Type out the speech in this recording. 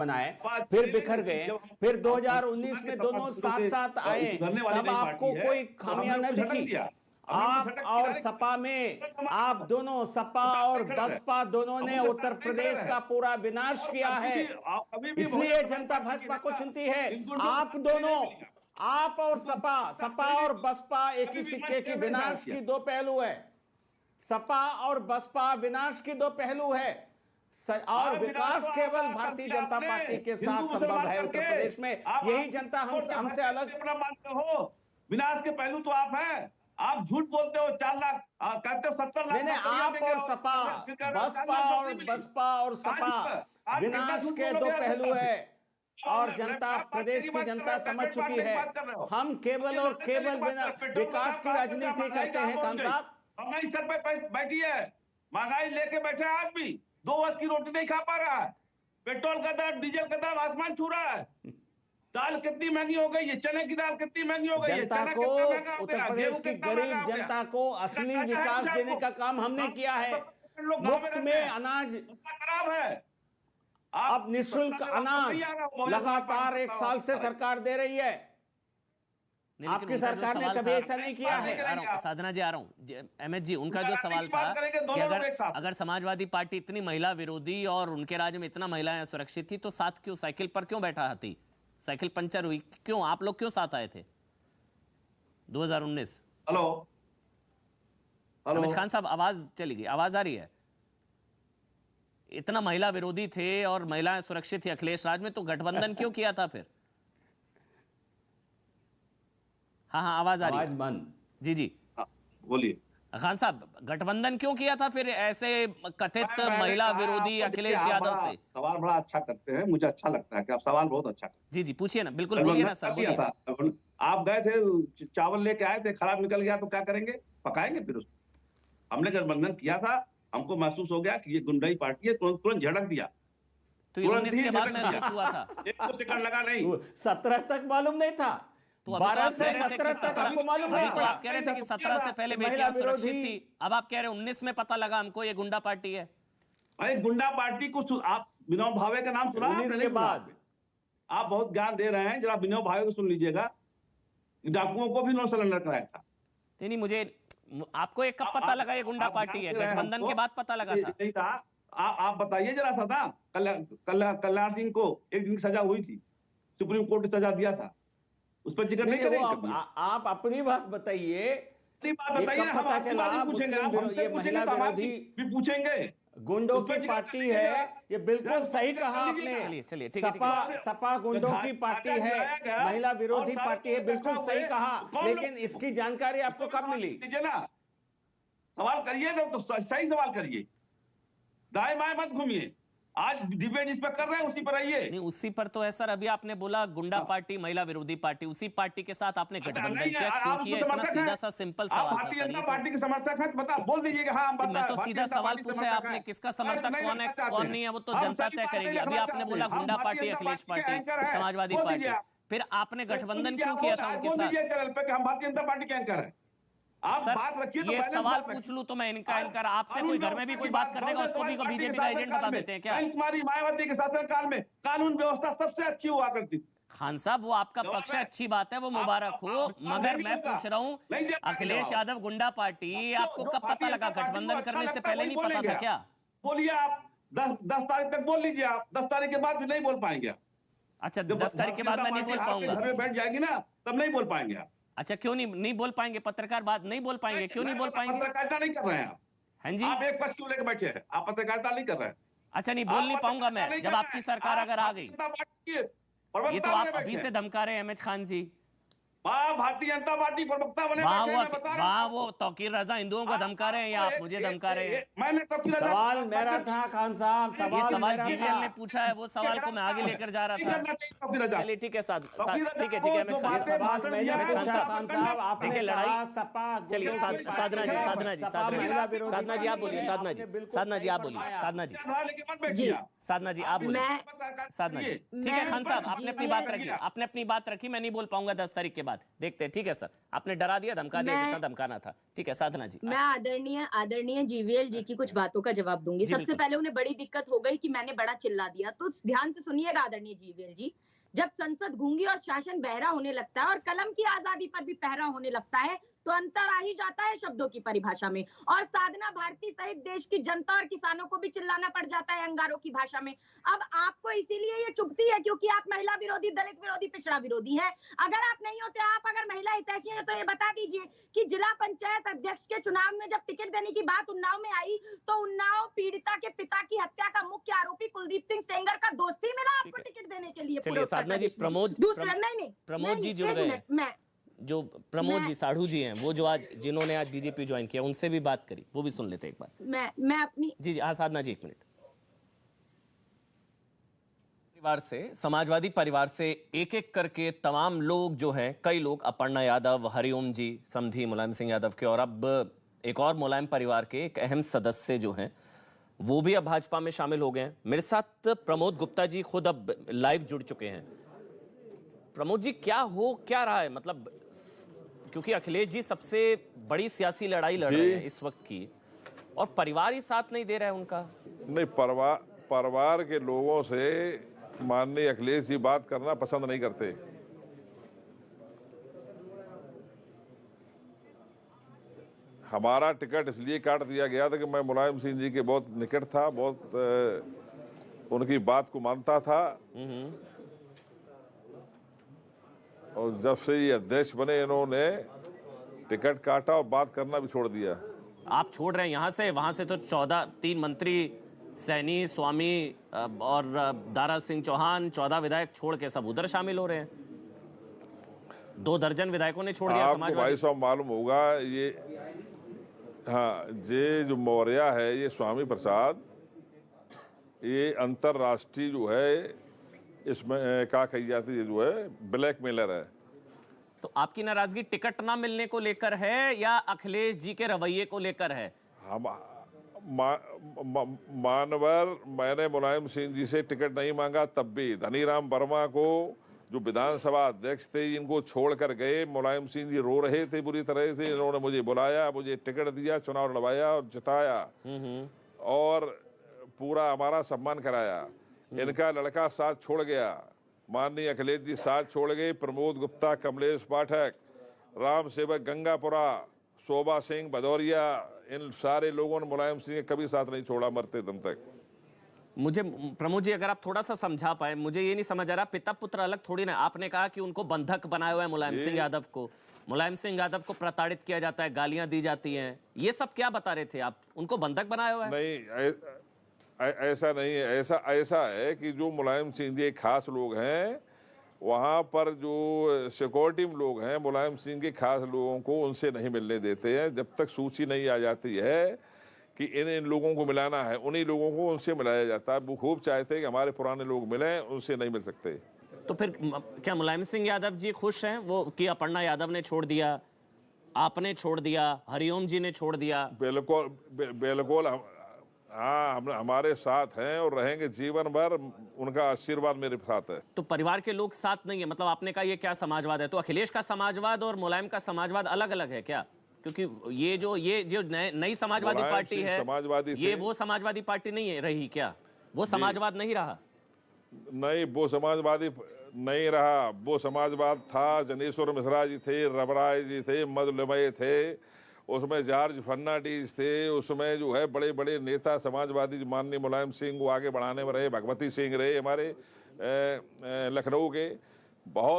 बनाए, फिर बिखर गए, फिर 2019 में दोनों साथ साथ आए, तब आपको कोई खामियां न दिखी। आप और सपा में, आप दोनों, सपा और बसपा दोनों ने उत्तर प्रदेश का पूरा विनाश किया है, इसलिए जनता भाजपा को चुनती है। आप दोनों, आप और सपा और बसपा एक ही सिक्के की विनाश की दो पहलू है। सपा और बसपा विनाश की दो पहलू है, और विकास केवल भारतीय जनता पार्टी के साथ संभव है उत्तर प्रदेश में। यही जनता हमसे अलग मानते हो। विनाश के पहलू तो आप हैं, आप झूठ बोलते हो। 4 लाख कहते हो 70 लाख। नहीं, आप और सपा, बसपा और सपा विनाश के दो पहलू है, और जनता, प्रदेश की जनता समझ चुकी है। हम केवल और केवल बिना विकास की राजनीति करते हैं। खान साहब, महंगाई सर पे बैठी है, महंगाई लेके बैठे हैं आदमी, 2 वक्त की रोटी नहीं खा पा रहा है, पेट्रोल का दाम, डीजल का दाम आसमान छू रहा है, दाल कितनी महंगी हो गई है, चने की दाल कितनी महंगी हो गई है। जनता को, उत्तर प्रदेश की गरीब जनता को असली विकास देने का काम हमने किया है। मुफ्त में अनाज खराब है, अब निःशुल्क अनाज लगातार 1 साल से सरकार दे रही है। आपकी सरकार ने कभी ऐसा नहीं किया है। साधना जी, आ रहा हूं। एमएच जी, उनका जो सवाल था कि अगर समाजवादी पार्टी इतनी महिला विरोधी और उनके राज्य में इतना महिलाएं सुरक्षित थी, तो साथ क्यों, साइकिल पर क्यों बैठा हाथी? साइकिल पंचर हुई क्यों? आप लोग क्यों साथ आए थे 2019? हेलो रमेश खान साहब, आवाज चली गई, आवाज आ रही है? इतना महिला विरोधी थे और महिलाएं सुरक्षित थी अखिलेश राज में, तो गठबंधन क्यों किया था फिर? हाँ, आवाज आ रही है। आवाज बंद। जी बोलिए खान साहब, गठबंधन क्यों किया था फिर ऐसे कथित महिला विरोधी अखिलेश यादव से? सवाल बड़ा अच्छा करते हैं, मुझे अच्छा लगता है कि आप सवाल बहुत अच्छा करते हैं। जी पूछिए ना, बिल्कुल बोलिए ना सर, बोलिए। आप गए थे, चावल लेके आए थे, खराब निकल गया तो क्या करेंगे? पकाएंगे फिर उसको। हमने गठबंधन किया था, हमको महसूस हो गया कि ये गुंडाई पार्टी है, तुरंत झड़क दिया। तो 19 के बाद महसूस हुआ था? एक तो टिकट लगा नहीं। 17 तक मालूम नहीं था, तो 12 से 17 तक आपको मालूम नहीं था। आप कह रहे थे कि 17 से पहले बेटियां सुरक्षित थी, अब आप कह रहे हैं 19 में पता लगा हमको ये गुंडा पार्टी है। अरे गुंडा पार्टी को आप विनोद भावे का नाम सुना? 19 के बाद आप बहुत ज्ञान दे रहे हैं, जरा विनोद भावे को सुन लीजिएगा। डाकुओं को भी नो सरेंडर कराया था। नहीं, मुझे आपको एक कब पता लगा ये गुंडा पार्टी है? गठबंधन के बाद पता लगा था? नहीं था। आप बताइए जरा सा था। कल्याण सिंह को 1 दिन की सजा हुई थी, सुप्रीम कोर्ट ने सजा दिया था, उस पर जिक्र नहीं करेंगे। आप अपनी बात बताइए। कब पता चला मुस्लिम ये महिला विरोधी भी पूछेंगे? गुंडों की पार्टी है, ये बिल्कुल सही कहा आपने। चलिए सपा गुंडों की पार्टी है, महिला विरोधी पार्टी है, बिल्कुल सही कहा, लेकिन इसकी जानकारी आपको कब मिली? सवाल करिए तो सही सवाल करिए, दाएं बाएं मत घूमिए। आज डिबेट जिस पर कर रहे हैं उसी पर आइए। नहीं, उसी पर तो है सर। अभी आपने बोला गुंडा पार्टी, महिला विरोधी पार्टी, उसी पार्टी के साथ आपने गठबंधन किया, क्यों किया? इतना सीधा सा सिंपल सवाल था सर। ये पार्टी के समर्थक हैं, बता बोल दीजिएगा। हाँ, मैं तो सीधा सवाल पूछा है आपने, किसका समर्थक कौन है कौन नहीं है वो तो जनता तय करेगी। अभी आपने बोला गुंडा party, Akhilesh party, Samajwadi party, फिर आपने गठबंधन क्यों किया था उनके साथ? हम भारतीय जनता पार्टी के एंकर हैं। आप बात रखिए तो ये सवाल पूछ लूं तो मैं इनका आपसे कोई घर में भी कोई बात कर देगा उसको भी बीजेपी का एजेंट बता देते हैं क्या? हमारी मायावती के शासनकाल में कानून व्यवस्था सबसे अच्छी हुआ करती थी। खान साहब, वो आपका पक्ष है, अच्छी बात है, वो मुबारक हो, मगर मैं पूछ रहा हूँ अखिलेश यादव गुंडा पार्टी आपको कब पता लगा? गठबंधन करने से पहले नहीं पता था क्या? बोलिए आप, 10 तारीख तक बोल लीजिए। आप 10 तारीख के बाद भी नहीं बोल पाएंगे। अच्छा, 10 तारीख के बाद मैं नहीं बोल पाऊंगा? घर में बैठ जाएगी ना, तब नहीं बोल पाएंगे आप। अच्छा, क्यों नहीं बोल पाएंगे? पत्रकार बात नहीं बोल पाएंगे, क्यों नहीं बोल पाएंगे? पत्रकारिता नहीं कर रहे हैं आप। हाँ जी, आप एक पक्ष क्यों लेकर बैठे हैं? आप पत्रकारिता नहीं कर रहे हैं। अच्छा, नहीं बोल नहीं पाऊंगा मैं जब आपकी सरकार अगर आ गई। ये तो आप अभी से धमका रहे हैं एमएच खान जी। भारतीय जनता पार्टी प्रवक्ता बने। वहाँ वो तौकीर रजा हिंदुओं को धमका रहे हैं या आप मुझे धमका रहे हैं? मैंने सवाल मेरा था खान साहब, सवाल जीवीएल ने पूछा है, वो सवाल को मैं आगे लेकर जा रहा था। चलिए ठीक है, ठीक है एमएच खान साहब, देखिए लड़ाई सपा। चलिए साधना जी आप बोलिए। साधना जी आप बोलिए। साधना जी आप बोलिए। साधना जी ठीक है। खान साहब, आपने अपनी बात रखी, मैं नहीं बोल पाऊंगा 10 तारीख के बाद। बात, देखते हैं। ठीक है सर, आपने डरा दिया, धमका दिया जितना धमकाना था। ठीक है साधना जी। मैं आदरणीय जीवीएल जी की कुछ बातों का जवाब दूंगी। सबसे पहले उन्हें बड़ी दिक्कत हो गई कि मैंने बड़ा चिल्ला दिया, तो ध्यान से सुनिएगा आदरणीय जीवीएल जी। जब संसद गूंगी और शासन बहरा होने लगता है और कलम की आजादी पर भी पहरा होने लगता है, तो अंतर आ ही जाता है शब्दों की परिभाषा में। और साधना भारती सहित देश की जनता और किसानों को भी चिल्लाना पड़ जाता है अंगारों की भाषा में। अब आपको इसीलिए ये चुभती है क्योंकि आप महिला विरोधी, दलित विरोधी, पिछड़ा विरोधी हैं। अगर आप नहीं होते, आप अगर महिला हितैषी हैं, तो ये बता दीजिए कि जिला पंचायत अध्यक्ष के चुनाव में जब टिकट देने की बात उन्नाव में आई, तो उन्नाव पीड़िता के पिता की हत्या का मुख्य आरोपी कुलदीप सिंह सेंगर का दोस्त ही मिला आपको टिकट देने के लिए। चलिए साधना जी, प्रमोद जी जुड़ गए, जो प्रमोद जी साढ़ू जी हैं, वो जो आज जिन्होंने आज बीजेपी ज्वाइन किया, उनसे भी बात करी, वो भी सुन लेते एक बार। मैं अपनी जी हाँ साधना जी, एक मिनट। परिवार से, समाजवादी परिवार से एक एक करके तमाम लोग जो हैं, कई लोग, अपर्णा यादव, हरिओम जी, समधी मुलायम सिंह यादव के, और अब एक और मुलायम परिवार के एक अहम सदस्य जो हैं वो भी अब भाजपा में शामिल हो गए हैं। मेरे साथ प्रमोद गुप्ता जी खुद अब लाइव जुड़ चुके हैं। प्रमोद जी, क्या रहा है, मतलब क्योंकि अखिलेश जी सबसे बड़ी सियासी लड़ाई लड़ रहे हैं इस वक्त की, और परिवार ही साथ नहीं दे रहा है उनका। नहीं, परिवार के लोगों से माननीय अखिलेश जी बात करना पसंद नहीं करते। हमारा टिकट इसलिए काट दिया गया था कि मैं मुलायम सिंह जी के बहुत निकट था, बहुत उनकी बात को मानता था, और जब से ये अध्यक्ष बने इन्होंने टिकट काटा और बात करना भी छोड़ दिया। आप छोड़ रहे हैं यहाँ से, वहां से तो 3 मंत्री, सैनी, स्वामी और दारा सिंह चौहान, 14 विधायक छोड़ के सब उधर शामिल हो रहे हैं। 2 दर्जन विधायकों ने छोड़ दिया आपको भाई साहब मालूम होगा, ये हाँ, ये जो मौर्य है, ये स्वामी प्रसाद, ये अंतरराष्ट्रीय जो है, इसमें क्या कही जाती है, जो है ब्लैकमेलर है। तो आपकी नाराजगी टिकट ना मिलने को लेकर है या अखिलेश जी के रवैये को लेकर है? हम मानवर, मैंने मुलायम सिंह जी से टिकट नहीं मांगा, तब भी धनीराम वर्मा को, जो विधानसभा अध्यक्ष थे, इनको छोड़ कर गए। मुलायम सिंह जी रो रहे थे बुरी तरह से, इन्होंने मुझे बुलाया, मुझे टिकट दिया, चुनाव लड़वाया और जिताया, और पूरा हमारा सम्मान कराया। इनका लड़का साथ छोड़ गया, माननीय अखिलेश जी साथ छोड़ गए। प्रमोद गुप्ता, कमलेश पाठक, राम सेवक गंगापुरा, शोभा सिंह भदौरिया, इन सारे लोगों ने मुलायम सिंह कभी साथ नहीं छोड़ा मरते दम तक। मुझे प्रमोद जी, अगर आप थोड़ा सा समझा पाए, मुझे ये नहीं समझ आ रहा, पिता पुत्र अलग थोड़ी ना। आपने कहा कि उनको बंधक बनाया हुआ है मुलायम सिंह यादव को, मुलायम सिंह यादव को प्रताड़ित किया जाता है, गालियां दी जाती हैं, ये सब क्या बता रहे थे आप? उनको बंधक बनाया हुआ है? नहीं, ऐसा नहीं है। ऐसा है कि जो मुलायम सिंह जी खास लोग हैं, वहाँ पर जो सिक्योरिटी लोग हैं मुलायम सिंह के खास लोगों को, उनसे नहीं मिलने देते हैं जब तक सूची नहीं आ जाती है कि इन लोगों को मिलाना है। उन्हीं लोगों को उनसे मिलाया जाता है। वो खूब चाहते हैं कि हमारे पुराने लोग मिलें, उनसे नहीं मिल सकते। तो फिर क्या मुलायम सिंह यादव जी खुश हैं वो कि अपर्णा यादव ने छोड़ दिया, आपने छोड़ दिया, हरिओम जी ने छोड़ दिया? बिल्कुल बिल्कुल, हाँ, हम हमारे साथ हैं और रहेंगे जीवन भर। उनका आशीर्वाद मेरे साथ है। तो परिवार के लोग साथ नहीं है, मतलब आपने कहा ये क्या समाजवाद है? तो अखिलेश का समाजवाद और मुलायम का समाजवाद अलग अलग है क्या? क्योंकि ये जो नई समाजवादी पार्टी है, ये वो समाजवादी पार्टी नहीं है रही क्या? वो समाजवाद नहीं रहा? नहीं, वो समाजवादी नहीं रहा। वो समाजवाद था, जनेश्वर मिश्रा जी थे, रबराय जी थे, मधुलिमय थे, उसमें जॉर्ज फर्नांडीज थे, उसमें जो है बड़े बड़े नेता समाजवादी माननीय मुलायम सिंह को आगे बढ़ाने में रहे। भगवती सिंह रहे हमारे लखनऊ के, बहुत